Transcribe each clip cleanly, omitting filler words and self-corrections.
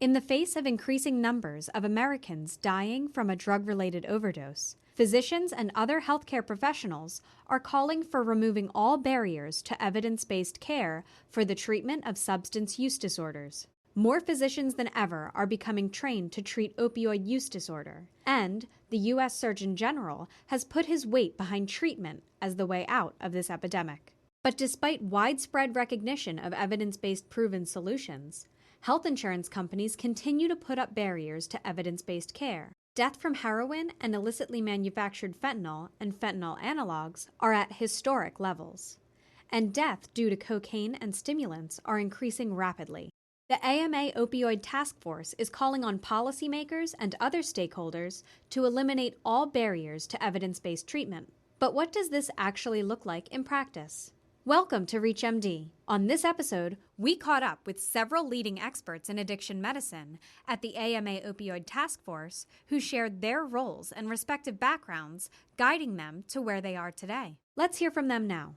In the face of increasing numbers of Americans dying from a drug-related overdose, physicians and other healthcare professionals are calling for removing all barriers to evidence-based care for the treatment of substance use disorders. More physicians than ever are becoming trained to treat opioid use disorder, and the U.S. Surgeon General has put his weight behind treatment as the way out of this epidemic. But despite widespread recognition of evidence-based proven solutions, health insurance companies continue to put up barriers to evidence-based care. Death from heroin and illicitly manufactured fentanyl and fentanyl analogs are at historic levels, and death due to cocaine and stimulants are increasing rapidly. The AMA Opioid Task Force is calling on policymakers and other stakeholders to eliminate all barriers to evidence-based treatment. But what does this actually look like in practice? Welcome to ReachMD. On this episode, we caught up with several leading experts in addiction medicine at the AMA Opioid Task Force who shared their roles and respective backgrounds, guiding them to where they are today. Let's hear from them now.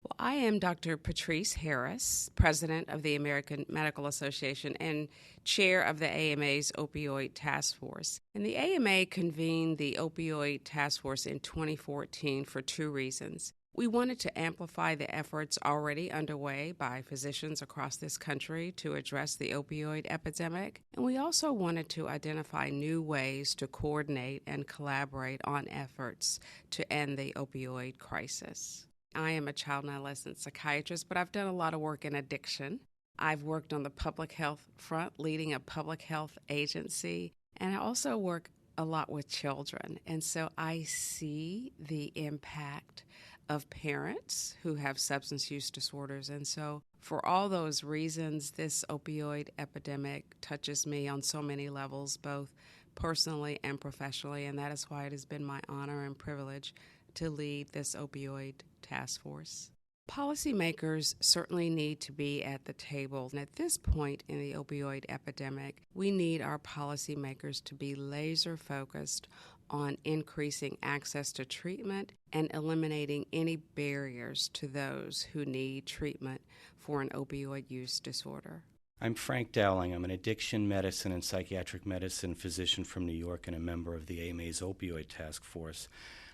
Well, I am Dr. Patrice Harris, president of the American Medical Association and chair of the AMA's Opioid Task Force. And the AMA convened the Opioid Task Force in 2014 for two reasons. We wanted to amplify the efforts already underway by physicians across this country to address the opioid epidemic, and we also wanted to identify new ways to coordinate and collaborate on efforts to end the opioid crisis. I am a child and adolescent psychiatrist, but I've done a lot of work in addiction. I've worked on the public health front, leading a public health agency, and I also work a lot with children, and so I see the impact of parents who have substance use disorders. And so for all those reasons, this opioid epidemic touches me on so many levels, both personally and professionally, and that is why it has been my honor and privilege to lead this opioid task force. Policymakers certainly need to be at the table. And at this point in the opioid epidemic, we need our policymakers to be laser focused on increasing access to treatment and eliminating any barriers to those who need treatment for an opioid use disorder. I'm Frank Dowling. I'm an addiction medicine and psychiatric medicine physician from New York and a member of the AMA's Opioid Task Force.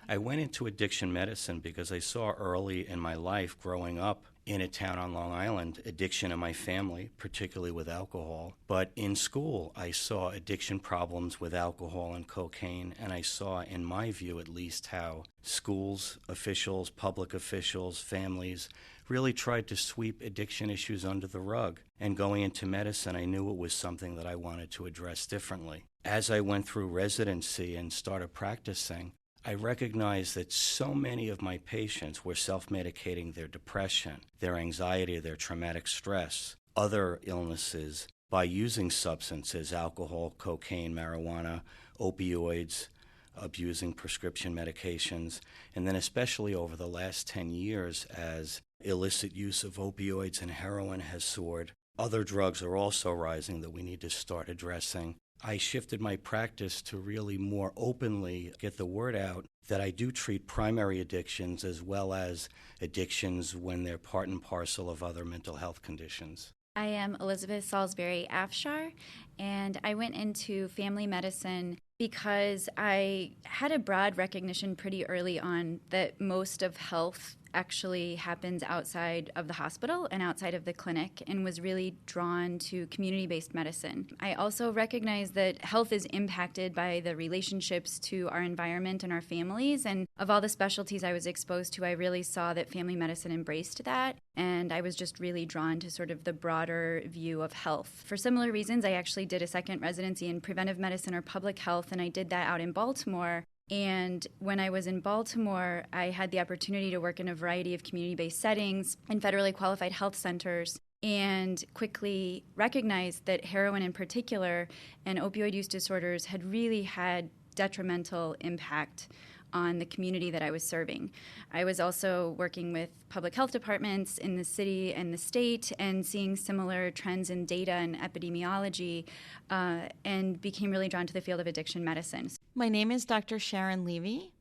I went into addiction medicine because I saw early in my life growing up in a town on Long Island, addiction in my family, particularly with alcohol. But in school, I saw addiction problems with alcohol and cocaine, and I saw, in my view at least, how schools, officials, public officials, families really tried to sweep addiction issues under the rug. And going into medicine, I knew it was something that I wanted to address differently. As I went through residency and started practicing, I recognized that so many of my patients were self-medicating their depression, their anxiety, their traumatic stress, other illnesses by using substances, alcohol, cocaine, marijuana, opioids, abusing prescription medications, and then especially over the last 10 years as illicit use of opioids and heroin has soared, other drugs are also rising that we need to start addressing. I shifted my practice to really more openly get the word out that I do treat primary addictions as well as addictions when they're part and parcel of other mental health conditions. I am Elizabeth Salisbury-Afshar, and I went into family medicine because I had a broad recognition pretty early on that most of health actually happens outside of the hospital and outside of the clinic, and was really drawn to community-based medicine. I also recognize that health is impacted by the relationships to our environment and our families, and of all the specialties I was exposed to, I really saw that family medicine embraced that, and I was just really drawn to sort of the broader view of health. For similar reasons, I actually did a second residency in preventive medicine or public health, and I did that out in Baltimore. And when I was in Baltimore, I had the opportunity to work in a variety of community-based settings in federally qualified health centers, and quickly recognized that heroin in particular and opioid use disorders had really had detrimental impact on the community that I was serving. I was also working with public health departments in the city and the state and seeing similar trends in data and epidemiology, and became really drawn to the field of addiction medicine. My name is Dr. Sharon Levy,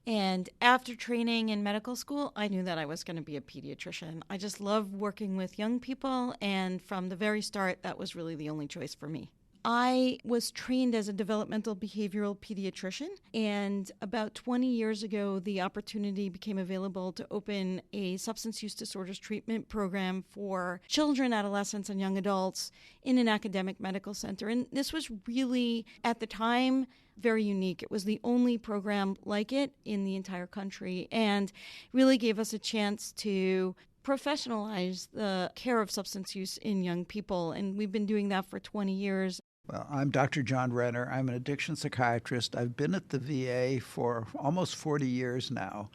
and after training in medical school, I knew that I was going to be a pediatrician. I just love working with young people, and from the very start, that was really the only choice for me. I was trained as a developmental behavioral pediatrician, and about 20 years ago, the opportunity became available to open a substance use disorders treatment program for children, adolescents, and young adults in an academic medical center. And this was really, at the time, very unique. It was the only program like it in the entire country and really gave us a chance to professionalize the care of substance use in young people. And we've been doing that for 20 years. Well, I'm Dr. John Renner. I'm an addiction psychiatrist. I've been at the VA for almost 40 years now.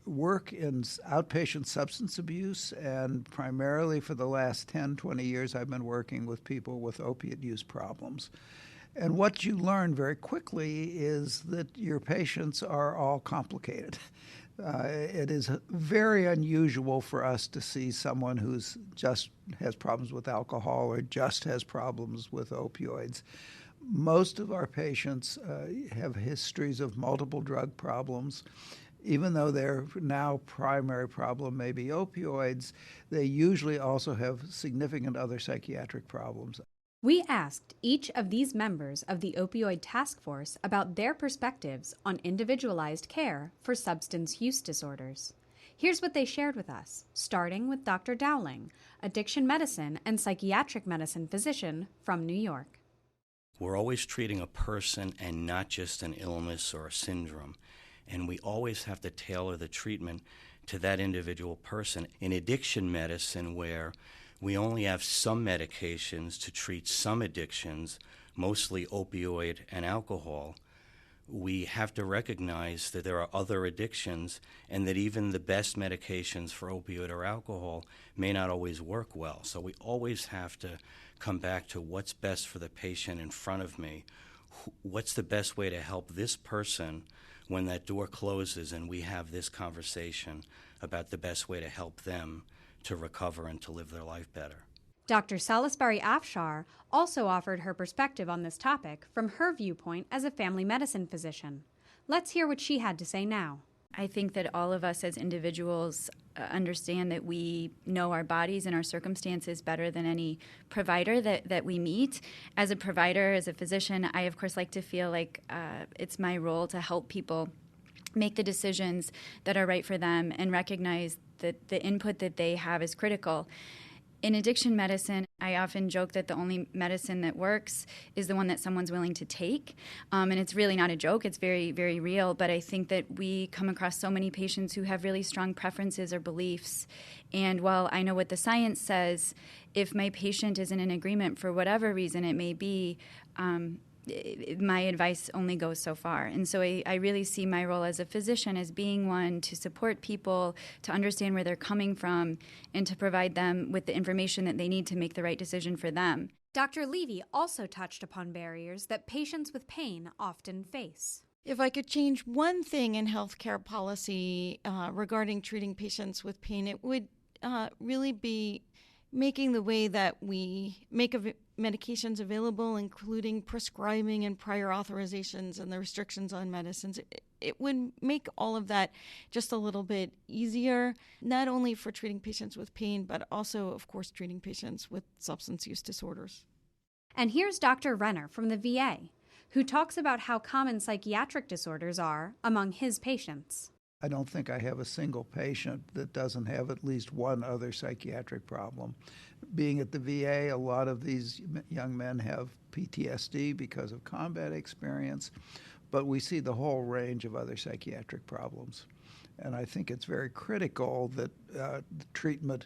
Work in outpatient substance abuse, and primarily for the last 10, 20 years, I've been working with people with opiate use problems. And what you learn very quickly is that your patients are all complicated. It is very unusual for us to see someone who's just has problems with alcohol or just has problems with opioids. Most of our patients have histories of multiple drug problems. Even though their now primary problem may be opioids, they usually also have significant other psychiatric problems. We asked each of these members of the Opioid Task Force about their perspectives on individualized care for substance use disorders. Here's what they shared with us, starting with Dr. Dowling, addiction medicine and psychiatric medicine physician from New York. We're always treating a person and not just an illness or a syndrome, and we always have to tailor the treatment to that individual person. In addiction medicine, where we only have some medications to treat some addictions, mostly opioid and alcohol, we have to recognize that there are other addictions and that even the best medications for opioid or alcohol may not always work well. So we always have to come back to what's best for the patient in front of me. What's the best way to help this person when that door closes and we have this conversation about the best way to help them to recover and to live their life better. Dr. Salisbury-Afshar also offered her perspective on this topic from her viewpoint as a family medicine physician. Let's hear what she had to say now. I think that all of us as individuals understand that we know our bodies and our circumstances better than any provider that we meet. As a provider, as a physician, I of course like to feel like it's my role to help people make the decisions that are right for them and recognize that the input that they have is critical. In addiction medicine, I often joke that the only medicine that works is the one that someone's willing to take. And it's really not a joke. It's very, very real. But I think that we come across so many patients who have really strong preferences or beliefs. And while I know what the science says, if my patient isn't in agreement for whatever reason it may be, my advice only goes so far. And so I really see my role as a physician as being one to support people, to understand where they're coming from, and to provide them with the information that they need to make the right decision for them. Dr. Levy also touched upon barriers that patients with pain often face. If I could change one thing in healthcare policy regarding treating patients with pain, it would really be making the way that we make medications available, including prescribing and prior authorizations and the restrictions on medicines. It would make all of that just a little bit easier, not only for treating patients with pain, but also, of course, treating patients with substance use disorders. And here's Dr. Renner from the VA, who talks about how common psychiatric disorders are among his patients. I don't think I have a single patient that doesn't have at least one other psychiatric problem. Being at the VA, a lot of these young men have PTSD because of combat experience, but we see the whole range of other psychiatric problems. And I think it's very critical that the treatment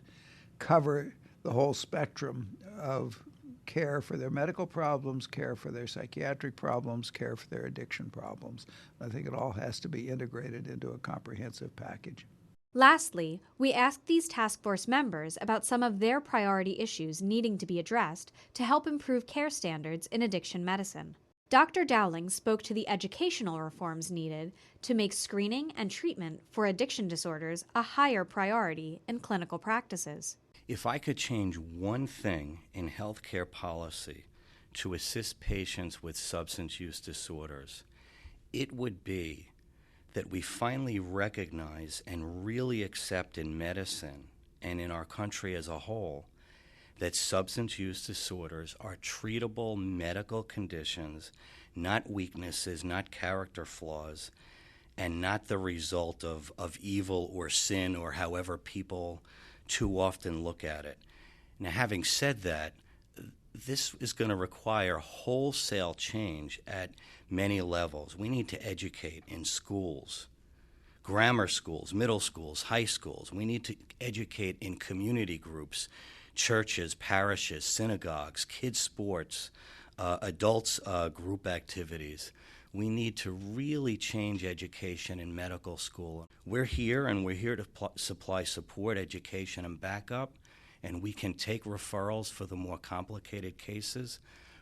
cover the whole spectrum of care for their medical problems, care for their psychiatric problems, care for their addiction problems. I think it all has to be integrated into a comprehensive package. Lastly, we asked these task force members about some of their priority issues needing to be addressed to help improve care standards in addiction medicine. Dr. Dowling spoke to the educational reforms needed to make screening and treatment for addiction disorders a higher priority in clinical practices. If I could change one thing in healthcare policy to assist patients with substance use disorders, it would be that we finally recognize and really accept in medicine and in our country as a whole that substance use disorders are treatable medical conditions, not weaknesses, not character flaws, and not the result of evil or sin or however people too often look at it. Now, having said that, this is going to require wholesale change at many levels. We need to educate in schools, grammar schools, middle schools, high schools. We need to educate in community groups, churches, parishes, synagogues, kids' sports, adults' group activities. We need to really change education in medical school. We're here, and we're here to supply support, education, and backup, and we can take referrals for the more complicated cases,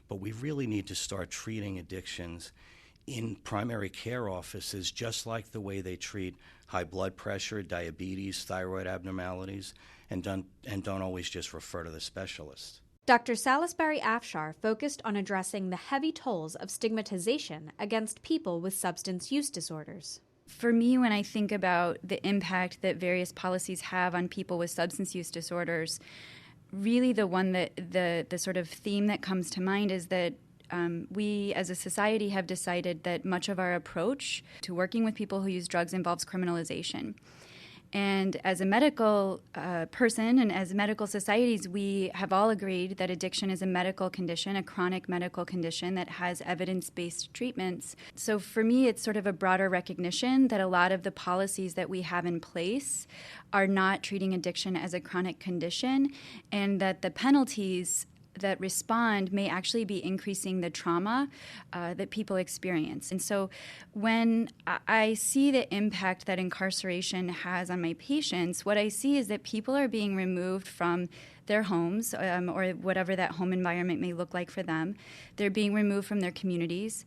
but we really need to start treating addictions in primary care offices just like the way they treat high blood pressure, diabetes, thyroid abnormalities, and don't always just refer to the specialist. Dr. Salisbury-Afshar focused on addressing the heavy tolls of stigmatization against people with substance use disorders. For me, when I think about the impact that various policies have on people with substance use disorders, really the sort of theme that comes to mind is that we as a society have decided that much of our approach to working with people who use drugs involves criminalization. And as a medical person and as medical societies, we have all agreed that addiction is a medical condition, a chronic medical condition that has evidence-based treatments. So for me, it's sort of a broader recognition that a lot of the policies that we have in place are not treating addiction as a chronic condition, and that the penalties that respond may actually be increasing the trauma that people experience. And so when I see the impact that incarceration has on my patients, what I see is that people are being removed from their homes or whatever that home environment may look like for them. They're being removed from their communities.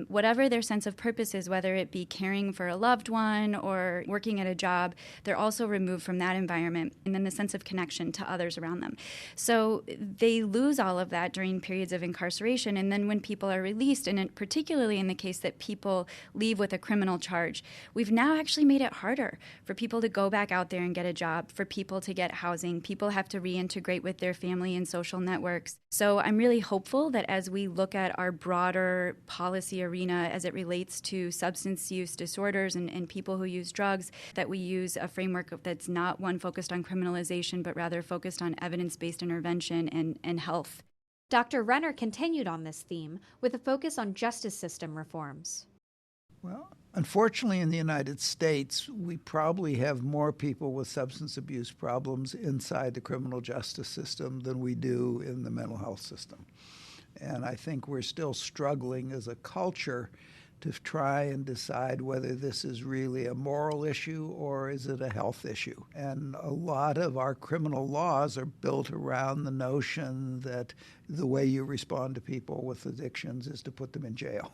Whatever their sense of purpose is, whether it be caring for a loved one or working at a job, they're also removed from that environment, and then the sense of connection to others around them. So they lose all of that during periods of incarceration, and then when people are released, and particularly in the case that people leave with a criminal charge, we've now actually made it harder for people to go back out there and get a job, for people to get housing. People have to reintegrate with their family and social networks. So I'm really hopeful that as we look at our broader policy arena as it relates to substance use disorders and people who use drugs, that we use a framework that's not one focused on criminalization, but rather focused on evidence-based intervention and health. Dr. Renner continued on this theme with a focus on justice system reforms. Well, unfortunately, in the United States, we probably have more people with substance abuse problems inside the criminal justice system than we do in the mental health system. And I think we're still struggling as a culture to try and decide whether this is really a moral issue or is it a health issue. And a lot of our criminal laws are built around the notion that the way you respond to people with addictions is to put them in jail.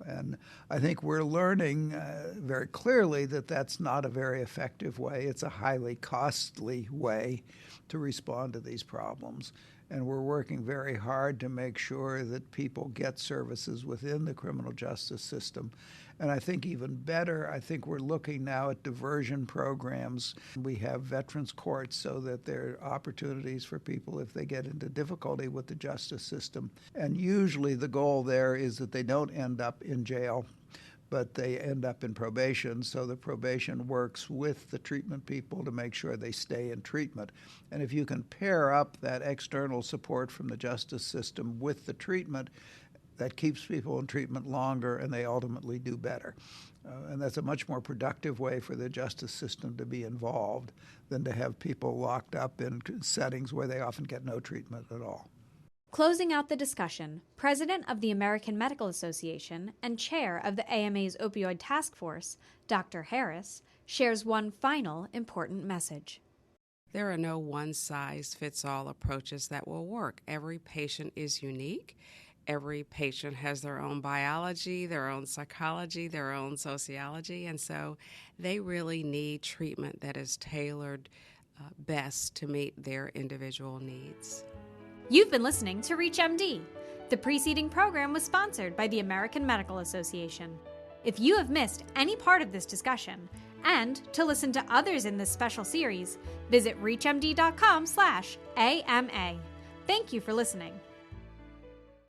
And I think we're learning very clearly that that's not a very effective way. It's a highly costly way to respond to these problems. And we're working very hard to make sure that people get services within the criminal justice system. And I think even better, I think we're looking now at diversion programs. We have veterans courts so that there are opportunities for people if they get into difficulty with the justice system. And usually the goal there is that they don't end up in jail, but they end up in probation, so the probation works with the treatment people to make sure they stay in treatment. And if you can pair up that external support from the justice system with the treatment, that keeps people in treatment longer and they ultimately do better. And that's a much more productive way for the justice system to be involved than to have people locked up in settings where they often get no treatment at all. Closing out the discussion, President of the American Medical Association and Chair of the AMA's Opioid Task Force, Dr. Harris, shares one final important message. There are no one-size-fits-all approaches that will work. Every patient is unique. Every patient has their own biology, their own psychology, their own sociology, and so they really need treatment that is tailored best to meet their individual needs. You've been listening to ReachMD. The preceding program was sponsored by the American Medical Association. If you have missed any part of this discussion, and to listen to others in this special series, visit reachmd.com/AMA. Thank you for listening.